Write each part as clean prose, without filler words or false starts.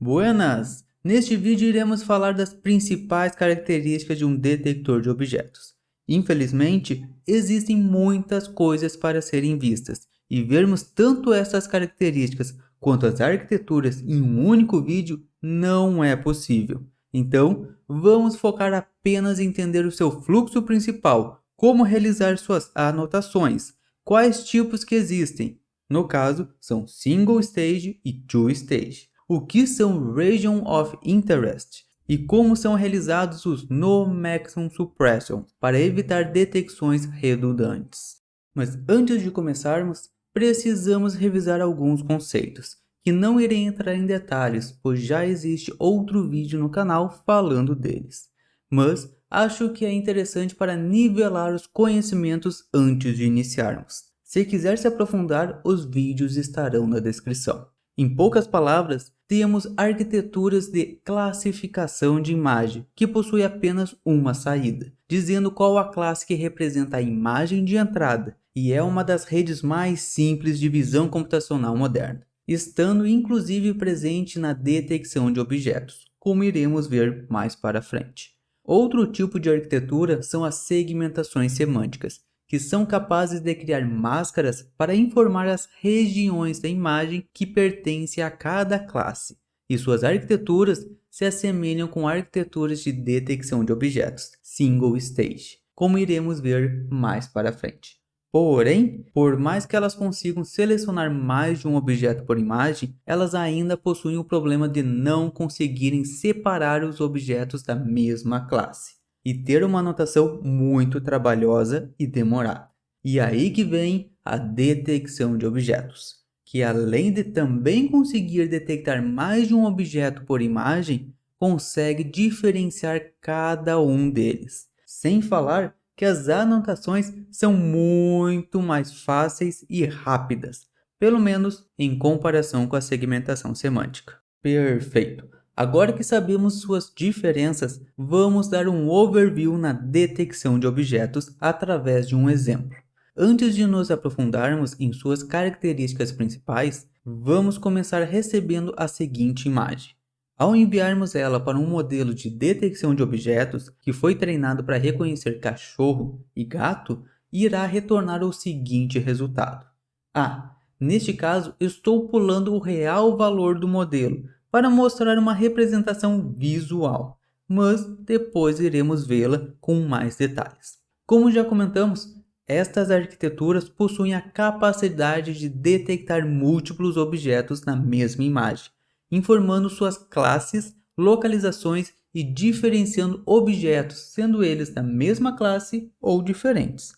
Buenas! Neste vídeo iremos falar das principais características de um detector de objetos. Infelizmente, existem muitas coisas para serem vistas, e vermos tanto essas características quanto as arquiteturas em um único vídeo não é possível. Então, vamos focar apenas em entender o seu fluxo principal, como realizar suas anotações, quais tipos que existem. No caso, são Single Stage e Two Stage. O que são Region of Interest e como são realizados os No Maximum Suppression para evitar detecções redundantes. Mas antes de começarmos, precisamos revisar alguns conceitos, que não irei entrar em detalhes, pois já existe outro vídeo no canal falando deles. Mas acho que é interessante para nivelar os conhecimentos antes de iniciarmos. Se quiser se aprofundar, os vídeos estarão na descrição. Em poucas palavras, temos arquiteturas de classificação de imagem, que possui apenas uma saída, dizendo qual a classe que representa a imagem de entrada, e é uma das redes mais simples de visão computacional moderna, estando inclusive presente na detecção de objetos, como iremos ver mais para frente. Outro tipo de arquitetura são as segmentações semânticas, que são capazes de criar máscaras para informar as regiões da imagem que pertencem a cada classe, e suas arquiteturas se assemelham com arquiteturas de detecção de objetos, Single Stage, como iremos ver mais para frente. Porém, por mais que elas consigam selecionar mais de um objeto por imagem, elas ainda possuem o problema de não conseguirem separar os objetos da mesma classe e ter uma anotação muito trabalhosa e demorada. E aí que vem a detecção de objetos, que além de também conseguir detectar mais de um objeto por imagem, consegue diferenciar cada um deles. Sem falar que as anotações são muito mais fáceis e rápidas, pelo menos em comparação com a segmentação semântica. Perfeito! Agora que sabemos suas diferenças, vamos dar um overview na detecção de objetos através de um exemplo. Antes de nos aprofundarmos em suas características principais, vamos começar recebendo a seguinte imagem. Ao enviarmos ela para um modelo de detecção de objetos que foi treinado para reconhecer cachorro e gato, irá retornar o seguinte resultado. Neste caso, estou pulando o real valor do modelo, para mostrar uma representação visual, mas depois iremos vê-la com mais detalhes. Como já comentamos, estas arquiteturas possuem a capacidade de detectar múltiplos objetos na mesma imagem, informando suas classes, localizações e diferenciando objetos, sendo eles da mesma classe ou diferentes.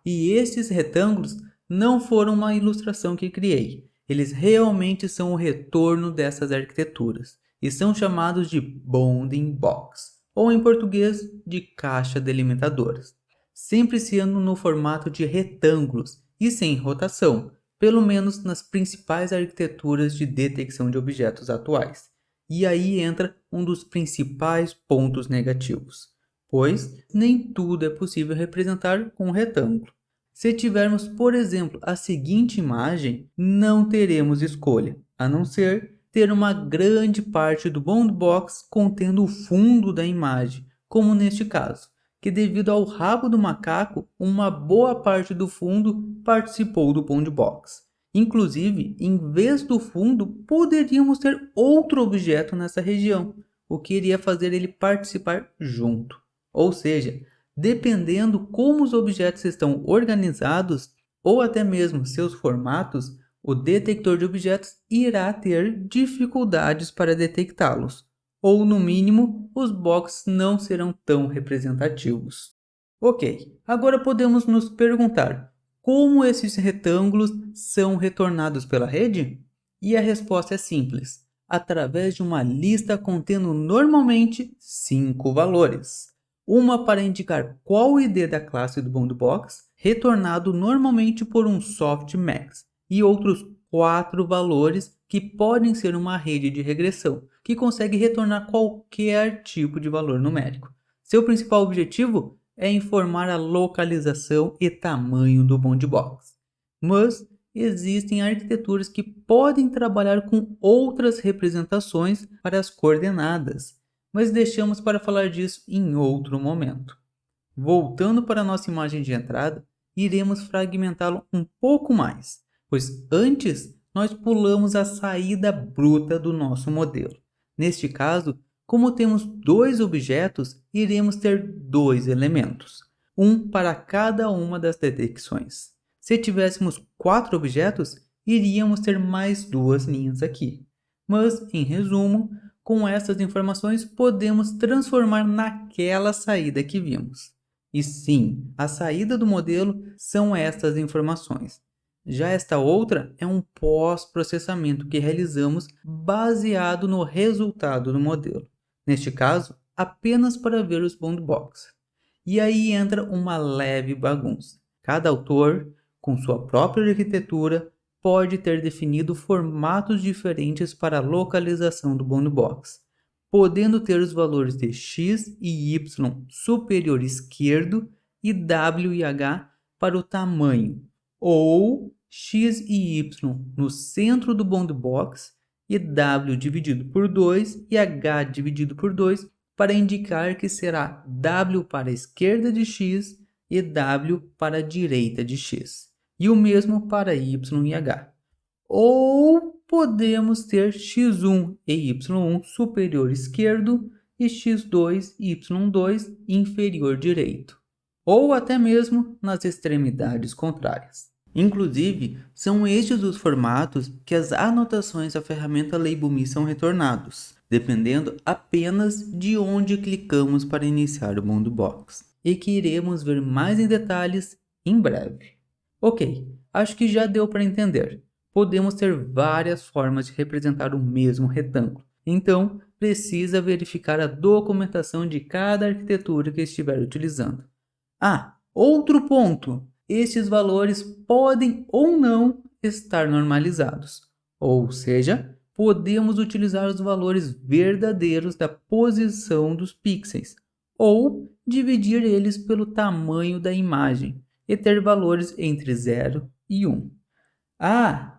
E estes retângulos não foram uma ilustração que criei. Eles realmente são o retorno dessas arquiteturas e são chamados de bounding box, ou em português, de caixa delimitadoras, sempre sendo no formato de retângulos e sem rotação, pelo menos nas principais arquiteturas de detecção de objetos atuais. E aí entra um dos principais pontos negativos, pois nem tudo é possível representar com um retângulo. Se tivermos, por exemplo, a seguinte imagem, não teremos escolha, a não ser ter uma grande parte do bound box contendo o fundo da imagem, como neste caso, que devido ao rabo do macaco, uma boa parte do fundo participou do bound box. Inclusive, em vez do fundo, poderíamos ter outro objeto nessa região, o que iria fazer ele participar junto. Ou seja, dependendo como os objetos estão organizados ou até mesmo seus formatos, o detector de objetos irá ter dificuldades para detectá-los, ou no mínimo, os boxes não serão tão representativos. Ok, agora podemos nos perguntar, como esses retângulos são retornados pela rede? E a resposta é simples, através de uma lista contendo normalmente 5 valores. Uma para indicar qual o ID da classe do bound box, retornado normalmente por um softmax, e outros 4 valores que podem ser uma rede de regressão, que consegue retornar qualquer tipo de valor numérico. Seu principal objetivo é informar a localização e tamanho do bound box. Mas existem arquiteturas que podem trabalhar com outras representações para as coordenadas, mas deixamos para falar disso em outro momento. Voltando para a nossa imagem de entrada, iremos fragmentá-lo um pouco mais, pois antes nós pulamos a saída bruta do nosso modelo. Neste caso, como temos dois objetos, iremos ter dois elementos, um para cada uma das detecções. Se tivéssemos 4 objetos, iríamos ter mais 2 linhas aqui. Mas, em resumo, com essas informações podemos transformar naquela saída que vimos. E sim, a saída do modelo são estas informações. Já esta outra é um pós-processamento que realizamos baseado no resultado do modelo. Neste caso, apenas para ver os boundbox. E aí entra uma leve bagunça. Cada autor, com sua própria arquitetura, pode ter definido formatos diferentes para a localização do boundbox, podendo ter os valores de x e y superior esquerdo e w e h para o tamanho, ou x e y no centro do boundbox e w dividido por 2 e h dividido por 2 para indicar que será w para a esquerda de x e w para a direita de x, e o mesmo para y e h. Ou podemos ter x1 e y1 superior esquerdo e x2 e y2 inferior direito, ou até mesmo nas extremidades contrárias. Inclusive, são estes os formatos que as anotações da ferramenta Label.me são retornados, dependendo apenas de onde clicamos para iniciar o boundbox, e que iremos ver mais em detalhes em breve. Ok, acho que já deu para entender. Podemos ter várias formas de representar o mesmo retângulo, então precisa verificar a documentação de cada arquitetura que estiver utilizando. Outro ponto! Estes valores podem ou não estar normalizados, ou seja, podemos utilizar os valores verdadeiros da posição dos pixels, ou dividir eles pelo tamanho da imagem e ter valores entre 0 e 1.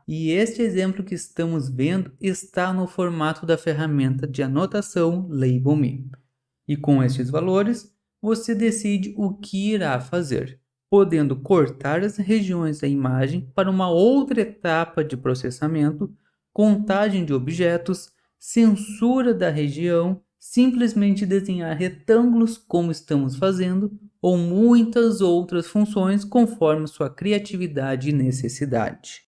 E este exemplo que estamos vendo está no formato da ferramenta de anotação Label.me. E com estes valores, você decide o que irá fazer, podendo cortar as regiões da imagem para uma outra etapa de processamento, contagem de objetos, censura da região, simplesmente desenhar retângulos como estamos fazendo, ou muitas outras funções conforme sua criatividade e necessidade.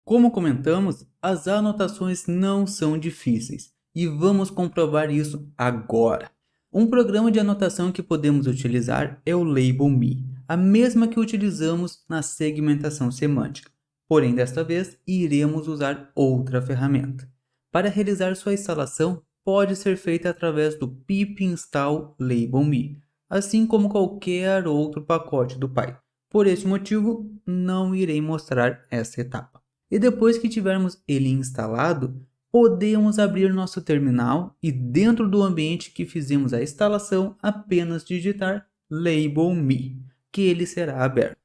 Como comentamos, as anotações não são difíceis, e vamos comprovar isso agora. Um programa de anotação que podemos utilizar é o Label.me, a mesma que utilizamos na segmentação semântica. Porém, desta vez, iremos usar outra ferramenta. Para realizar sua instalação, pode ser feita através do pip install Label.me, assim como qualquer outro pacote do Python. Por este motivo, não irei mostrar essa etapa. E depois que tivermos ele instalado, podemos abrir nosso terminal e dentro do ambiente que fizemos a instalação, apenas digitar Label.me, que ele será aberto.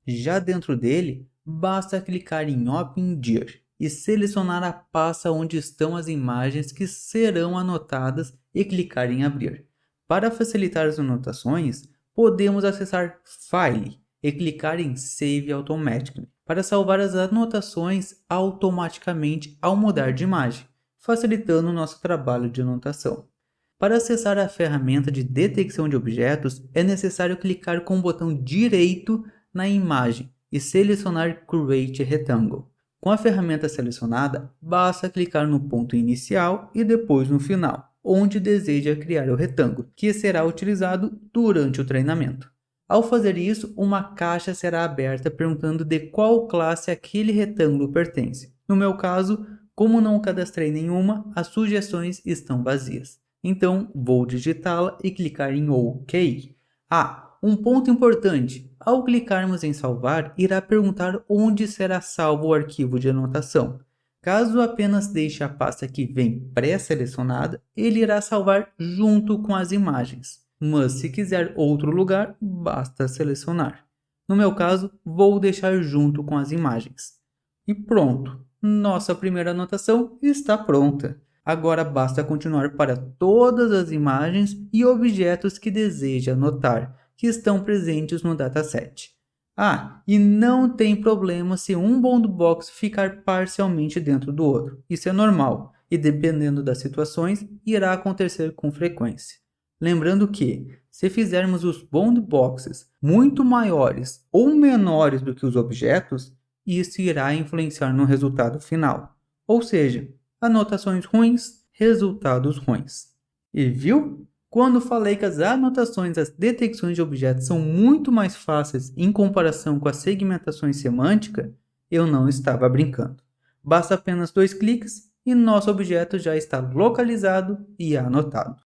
Já dentro dele, basta clicar em Open Dir e selecionar a pasta onde estão as imagens que serão anotadas e clicar em Abrir. Para facilitar as anotações, podemos acessar File e clicar em Save Automatically para salvar as anotações automaticamente ao mudar de imagem, facilitando o nosso trabalho de anotação. Para acessar a ferramenta de detecção de objetos, é necessário clicar com o botão direito na imagem e selecionar Create Rectangle. Com a ferramenta selecionada, basta clicar no ponto inicial e depois no final, onde deseja criar o retângulo, que será utilizado durante o treinamento. Ao fazer isso, uma caixa será aberta perguntando de qual classe aquele retângulo pertence. No meu caso, como não cadastrei nenhuma, as sugestões estão vazias. Então, vou digitá-la e clicar em OK. Um ponto importante. Ao clicarmos em salvar, irá perguntar onde será salvo o arquivo de anotação. Caso apenas deixe a pasta que vem pré-selecionada, ele irá salvar junto com as imagens. Mas se quiser outro lugar, basta selecionar. No meu caso, vou deixar junto com as imagens. E pronto, nossa primeira anotação está pronta. Agora basta continuar para todas as imagens e objetos que deseja anotar, que estão presentes no dataset. Ah, e não tem problema se um boundbox ficar parcialmente dentro do outro. Isso é normal e, dependendo das situações, irá acontecer com frequência. Lembrando que, se fizermos os boundboxes muito maiores ou menores do que os objetos, isso irá influenciar no resultado final. Ou seja, anotações ruins, resultados ruins. E viu? Quando falei que as anotações das detecções de objetos são muito mais fáceis em comparação com as segmentações semânticas, eu não estava brincando. Basta apenas 2 cliques e nosso objeto já está localizado e anotado.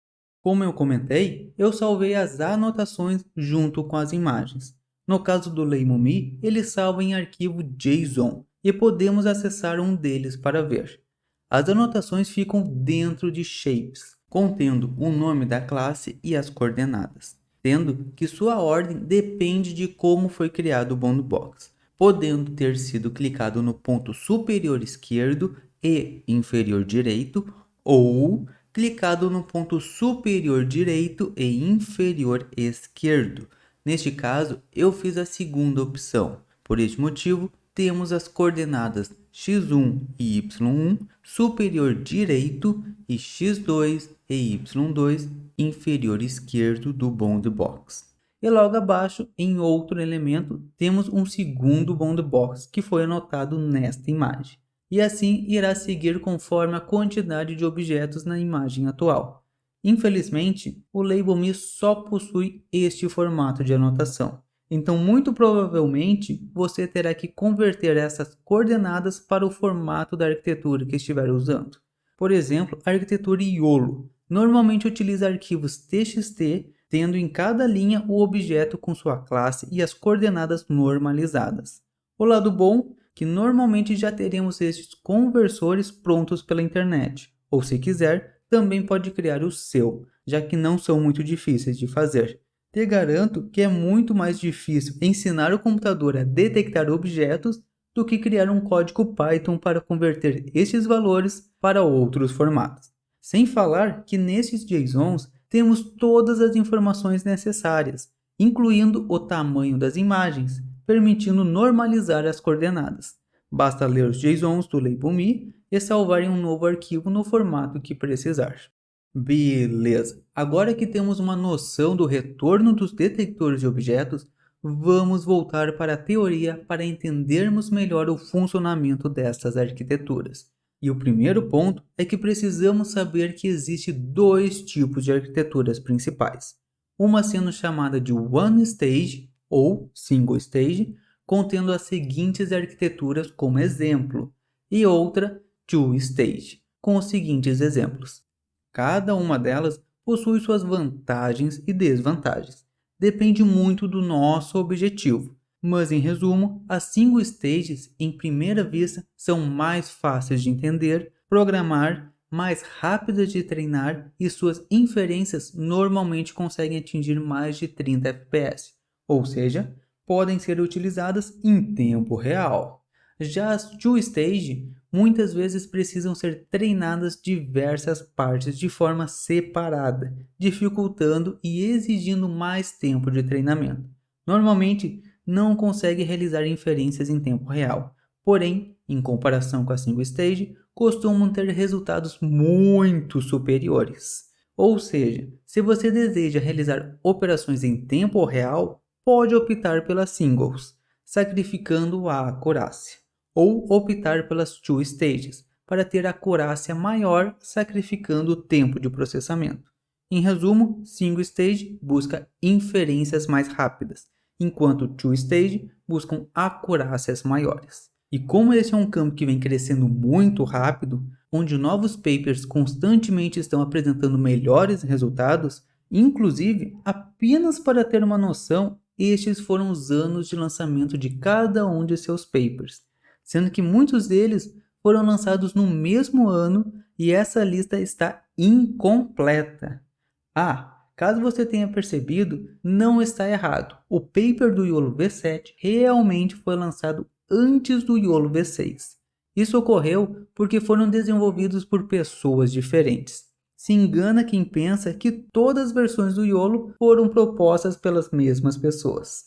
Como eu comentei, eu salvei as anotações junto com as imagens. No caso do Leimomi, ele salva em arquivo JSON e podemos acessar um deles para ver. As anotações ficam dentro de shapes, contendo o nome da classe e as coordenadas, sendo que sua ordem depende de como foi criado o boundbox, podendo ter sido clicado no ponto superior esquerdo e inferior direito ou clicado no ponto superior direito e inferior esquerdo. Neste caso, eu fiz a segunda opção. Por este motivo, temos as coordenadas x1 e y1 superior direito e x2 e y2 inferior esquerdo do boundbox. E logo abaixo, em outro elemento, temos um segundo boundbox que foi anotado nesta imagem. E assim irá seguir conforme a quantidade de objetos na imagem atual. Infelizmente, o Label.me só possui este formato de anotação. Então, muito provavelmente, você terá que converter essas coordenadas para o formato da arquitetura que estiver usando. Por exemplo, a arquitetura YOLO normalmente utiliza arquivos TXT, tendo em cada linha o objeto com sua classe e as coordenadas normalizadas. O lado bom, que normalmente já teremos estes conversores prontos pela internet, ou se quiser, também pode criar o seu, já que não são muito difíceis de fazer. Te garanto que é muito mais difícil ensinar o computador a detectar objetos do que criar um código Python para converter estes valores para outros formatos. Sem falar que nesses JSONs temos todas as informações necessárias, incluindo o tamanho das imagens, permitindo normalizar as coordenadas. Basta ler os JSONs do Label.me e salvar em um novo arquivo no formato que precisar. Beleza, agora que temos uma noção do retorno dos detectores de objetos, vamos voltar para a teoria para entendermos melhor o funcionamento destas arquiteturas. E o primeiro ponto é que precisamos saber que existem 2 tipos de arquiteturas principais. Uma sendo chamada de One Stage ou Single Stage, contendo as seguintes arquiteturas como exemplo, e outra Two Stage, com os seguintes exemplos. Cada uma delas possui suas vantagens e desvantagens. Depende muito do nosso objetivo, mas em resumo, as single stages em primeira vista são mais fáceis de entender, programar, mais rápidas de treinar e suas inferências normalmente conseguem atingir mais de 30 fps, ou seja, podem ser utilizadas em tempo real. Já as two-stage muitas vezes precisam ser treinadas diversas partes de forma separada, dificultando e exigindo mais tempo de treinamento. Normalmente, não consegue realizar inferências em tempo real, porém, em comparação com a single stage, costumam ter resultados muito superiores. Ou seja, se você deseja realizar operações em tempo real, pode optar pelas singles, sacrificando a acurácia, ou optar pelas two stages, para ter acurácia maior, sacrificando o tempo de processamento. Em resumo, single stage busca inferências mais rápidas, enquanto two stage buscam acurácias maiores. E como esse é um campo que vem crescendo muito rápido, onde novos papers constantemente estão apresentando melhores resultados, inclusive, apenas para ter uma noção, estes foram os anos de lançamento de cada um de seus papers, sendo que muitos deles foram lançados no mesmo ano e essa lista está incompleta. Caso você tenha percebido, não está errado. O paper do YOLO V7 realmente foi lançado antes do YOLO V6. Isso ocorreu porque foram desenvolvidos por pessoas diferentes. Se engana quem pensa que todas as versões do YOLO foram propostas pelas mesmas pessoas.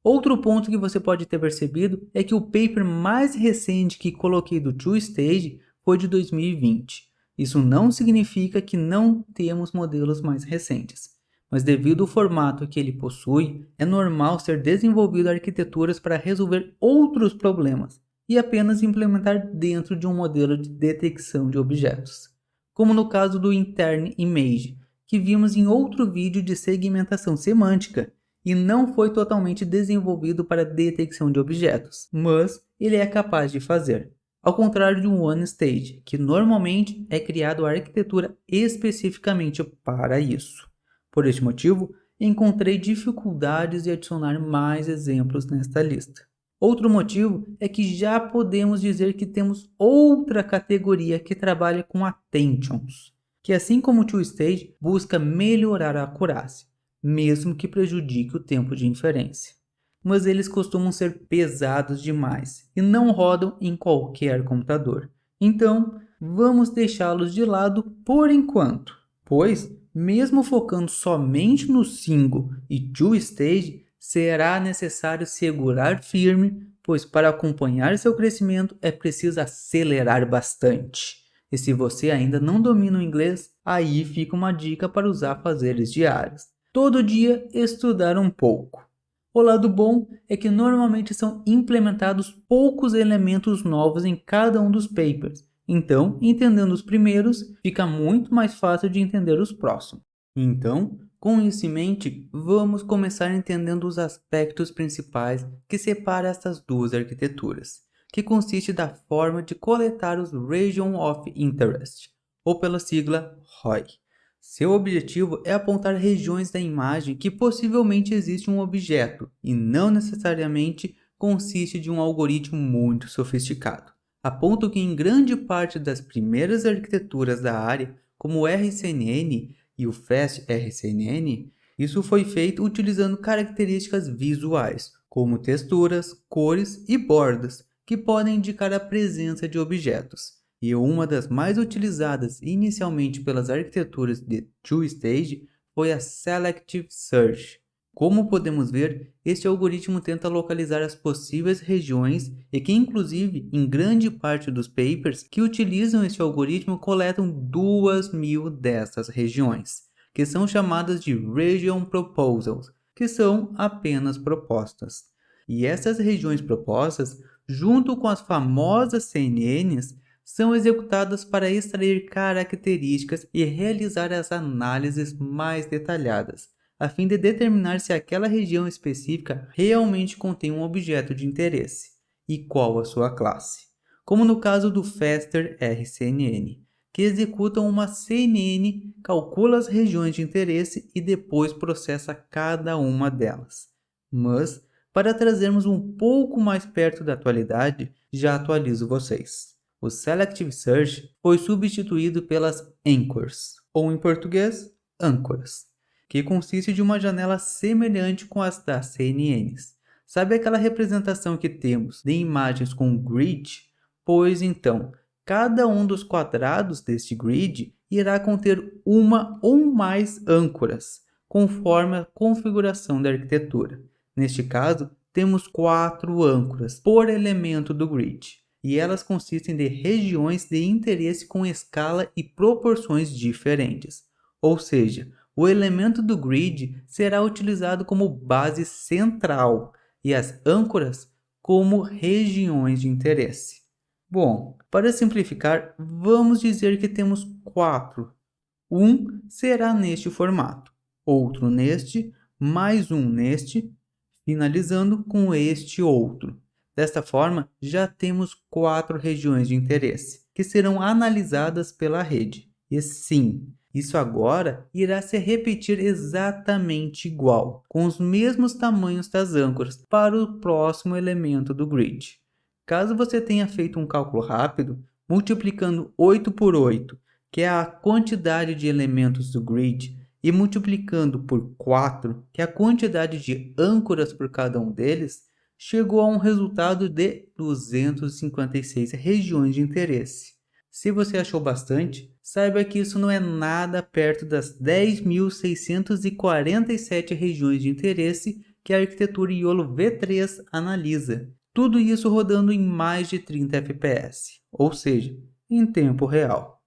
Outro ponto que você pode ter percebido é que o paper mais recente que coloquei do TwoStage foi de 2020. Isso não significa que não temos modelos mais recentes, mas devido ao formato que ele possui, é normal ser desenvolvido arquiteturas para resolver outros problemas e apenas implementar dentro de um modelo de detecção de objetos, como no caso do Intern Image, que vimos em outro vídeo de segmentação semântica, e não foi totalmente desenvolvido para detecção de objetos, mas ele é capaz de fazer. Ao contrário de um OneStage, que normalmente é criado a arquitetura especificamente para isso. Por este motivo, encontrei dificuldades de adicionar mais exemplos nesta lista. Outro motivo é que já podemos dizer que temos outra categoria que trabalha com attentions, que assim como o TwoStage busca melhorar a acurácia, mesmo que prejudique o tempo de inferência. Mas eles costumam ser pesados demais e não rodam em qualquer computador. Então, vamos deixá-los de lado por enquanto, pois, mesmo focando somente no single e TwoStage, será necessário segurar firme, pois para acompanhar seu crescimento é preciso acelerar bastante. E se você ainda não domina o inglês, aí fica uma dica para os afazeres diários. Todo dia estudar um pouco. O lado bom é que normalmente são implementados poucos elementos novos em cada um dos papers. Então, entendendo os primeiros, fica muito mais fácil de entender os próximos. Então, com isso em mente, vamos começar entendendo os aspectos principais que separam essas duas arquiteturas, que consiste da forma de coletar os Region of Interest, ou pela sigla ROI. Seu objetivo é apontar regiões da imagem que possivelmente existe um objeto e não necessariamente consiste de um algoritmo muito sofisticado. A ponto que em grande parte das primeiras arquiteturas da área, como o RCNN e o FastRCNN, isso foi feito utilizando características visuais, como texturas, cores e bordas, que podem indicar a presença de objetos. E uma das mais utilizadas inicialmente pelas arquiteturas de TwoStage foi a Selective Search. Como podemos ver, este algoritmo tenta localizar as possíveis regiões e que inclusive em grande parte dos papers que utilizam este algoritmo coletam 2.000 dessas regiões, que são chamadas de Region Proposals, que são apenas propostas. E essas regiões propostas, junto com as famosas CNNs, são executadas para extrair características e realizar as análises mais detalhadas, a fim de determinar se aquela região específica realmente contém um objeto de interesse e qual a sua classe, como no caso do FastRCNN, que executa uma CNN, calcula as regiões de interesse e depois processa cada uma delas. Mas, para trazermos um pouco mais perto da atualidade, já atualizo vocês. O Selective Search foi substituído pelas Anchors, ou em português, âncoras, que consiste de uma janela semelhante com as das CNNs. Sabe aquela representação que temos de imagens com grid? Pois então, cada um dos quadrados deste grid irá conter uma ou mais âncoras, conforme a configuração da arquitetura. Neste caso, temos 4 âncoras por elemento do grid, e elas consistem de regiões de interesse com escala e proporções diferentes. Ou seja, o elemento do grid será utilizado como base central e as âncoras como regiões de interesse. Bom, para simplificar, vamos dizer que temos 4. Um será neste formato, outro neste, mais um neste, finalizando com este outro. Desta forma, já temos 4 regiões de interesse, que serão analisadas pela rede. E sim, isso agora irá se repetir exatamente igual, com os mesmos tamanhos das âncoras para o próximo elemento do grid. Caso você tenha feito um cálculo rápido, multiplicando 8 por 8, que é a quantidade de elementos do grid, e multiplicando por 4, que é a quantidade de âncoras por cada um deles, chegou a um resultado de 256 regiões de interesse. Se você achou bastante, saiba que isso não é nada perto das 10.647 regiões de interesse que a arquitetura YOLO V3 analisa. Tudo isso rodando em mais de 30 FPS, ou seja, em tempo real.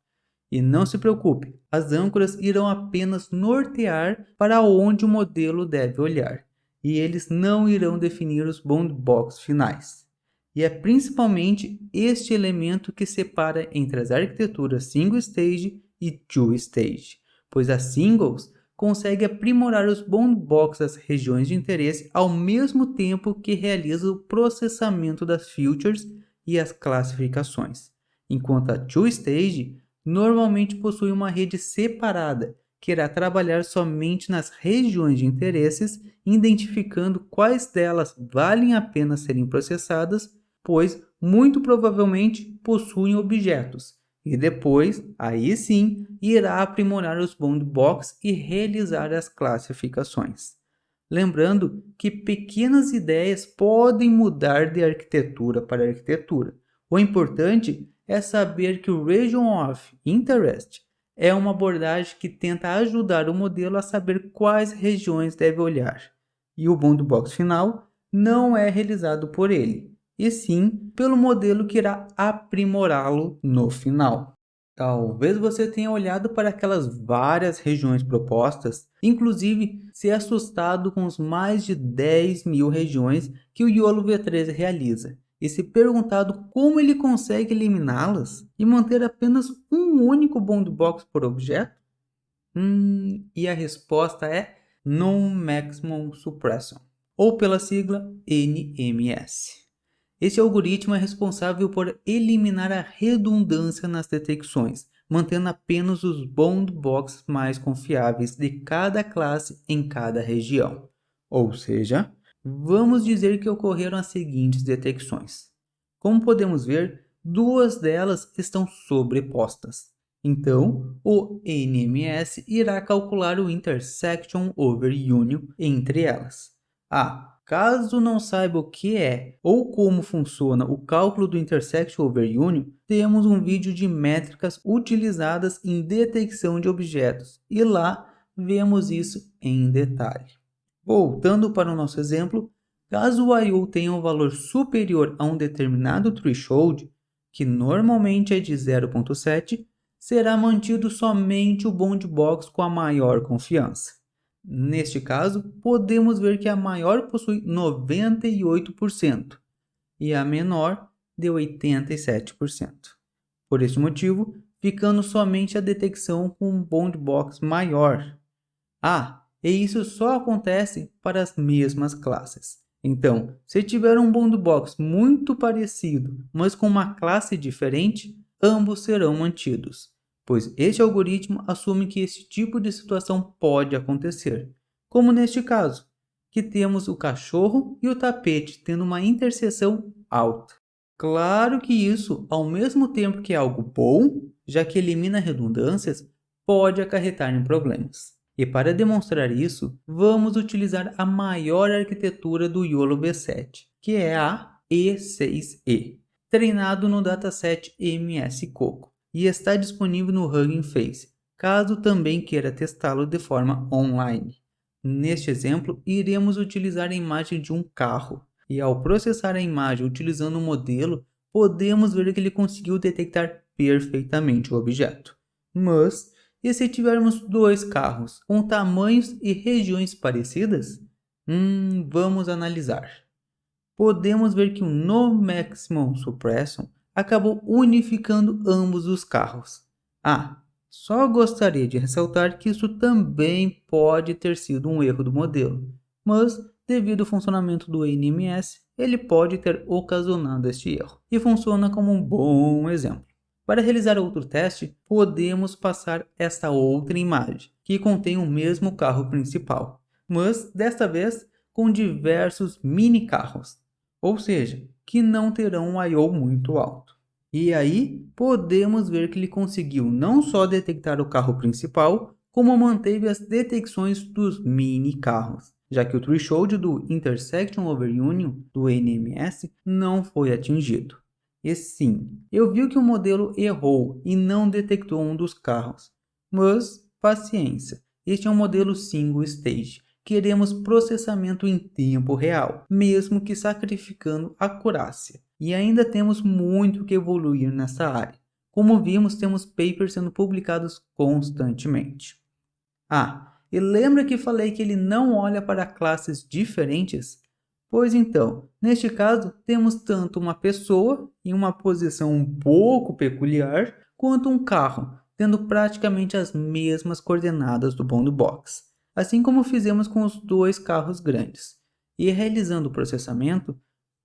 E não se preocupe, as âncoras irão apenas nortear para onde o modelo deve olhar, e eles não irão definir os boundbox finais. E é principalmente este elemento que separa entre as arquiteturas Single Stage e Two Stage, pois a Singles consegue aprimorar os boundbox das regiões de interesse ao mesmo tempo que realiza o processamento das features e as classificações, enquanto a Two Stage normalmente possui uma rede separada, que irá trabalhar somente nas regiões de interesses, identificando quais delas valem a pena serem processadas, pois muito provavelmente possuem objetos, e depois, aí sim, irá aprimorar os boundbox e realizar as classificações. Lembrando que pequenas ideias podem mudar de arquitetura para arquitetura. O importante é saber que o Region of Interest é uma abordagem que tenta ajudar o modelo a saber quais regiões deve olhar, e o boundbox final não é realizado por ele, e sim pelo modelo que irá aprimorá-lo no final. Talvez você tenha olhado para aquelas várias regiões propostas, inclusive se assustado com os mais de 10.000 regiões que o YOLO V3 realiza, e se perguntado como ele consegue eliminá-las e manter apenas um único boundbox por objeto? E a resposta é Non-Maximum Suppression, ou pela sigla NMS. Esse algoritmo é responsável por eliminar a redundância nas detecções, mantendo apenas os boundbox mais confiáveis de cada classe em cada região. Ou seja, vamos dizer que ocorreram as seguintes detecções. Como podemos ver, duas delas estão sobrepostas. Então, o NMS irá calcular o Intersection over Union entre elas. Caso não saiba o que é ou como funciona o cálculo do Intersection over Union, temos um vídeo de métricas utilizadas em detecção de objetos e lá vemos isso em detalhe. Voltando para o nosso exemplo, caso o I/O tenha um valor superior a um determinado threshold, que normalmente é de 0.7, será mantido somente o boundbox com a maior confiança. Neste caso, podemos ver que a maior possui 98% e a menor de 87%. Por este motivo, ficando somente a detecção com um boundbox maior. E isso só acontece para as mesmas classes. Então, se tiver um boundbox muito parecido, mas com uma classe diferente, ambos serão mantidos, pois este algoritmo assume que esse tipo de situação pode acontecer, como neste caso, que temos o cachorro e o tapete tendo uma interseção alta. Claro que isso, ao mesmo tempo que é algo bom, já que elimina redundâncias, pode acarretar em problemas. E para demonstrar isso, vamos utilizar a maior arquitetura do YOLO V7, que é a E6E, treinado no dataset MS Coco, e está disponível no Hugging Face, caso também queira testá-lo de forma online. Neste exemplo, iremos utilizar a imagem de um carro, e ao processar a imagem utilizando o modelo, podemos ver que ele conseguiu detectar perfeitamente o objeto. Mas, e se tivermos dois carros com tamanhos e regiões parecidas? Vamos analisar. Podemos ver que o No Maximum Suppression acabou unificando ambos os carros. Só gostaria de ressaltar que isso também pode ter sido um erro do modelo, mas devido ao funcionamento do NMS, ele pode ter ocasionado este erro, e funciona como um bom exemplo. Para realizar outro teste, podemos passar esta outra imagem, que contém o mesmo carro principal, mas desta vez com diversos mini carros, ou seja, que não terão um I/O muito alto. E aí podemos ver que ele conseguiu não só detectar o carro principal, como manteve as detecções dos mini carros, já que o threshold do Intersection Over Union do NMS não foi atingido. E sim, eu vi que o modelo errou e não detectou um dos carros. Mas, paciência, este é um modelo single stage. Queremos processamento em tempo real, mesmo que sacrificando a acurácia. E ainda temos muito que evoluir nessa área. Como vimos, temos papers sendo publicados constantemente. E lembra que falei que ele não olha para classes diferentes? Pois então, neste caso, temos tanto uma pessoa em uma posição um pouco peculiar, quanto um carro, tendo praticamente as mesmas coordenadas do bound box, assim como fizemos com os dois carros grandes. E realizando o processamento,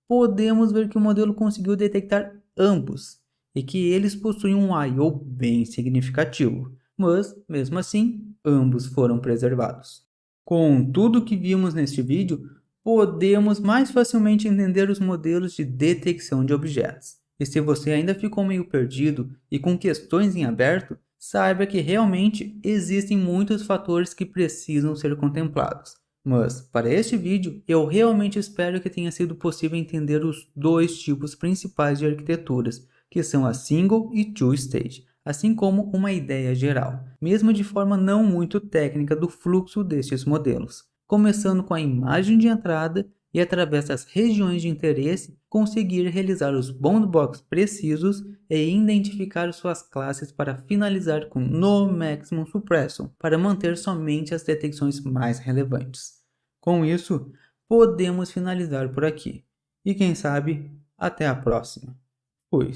podemos ver que o modelo conseguiu detectar ambos, e que eles possuem um I/O bem significativo, mas, mesmo assim, ambos foram preservados. Com tudo que vimos neste vídeo, podemos mais facilmente entender os modelos de detecção de objetos. E se você ainda ficou meio perdido e com questões em aberto, saiba que realmente existem muitos fatores que precisam ser contemplados. Mas, para este vídeo, eu realmente espero que tenha sido possível entender os dois tipos principais de arquiteturas, que são a Single e Two Stage, assim como uma ideia geral, mesmo de forma não muito técnica do fluxo destes modelos, começando com a imagem de entrada e através das regiões de interesse conseguir realizar os boundbox precisos e identificar suas classes para finalizar com No Maximum Suppression para manter somente as detecções mais relevantes. Com isso, podemos finalizar por aqui. E quem sabe, até a próxima. Fui.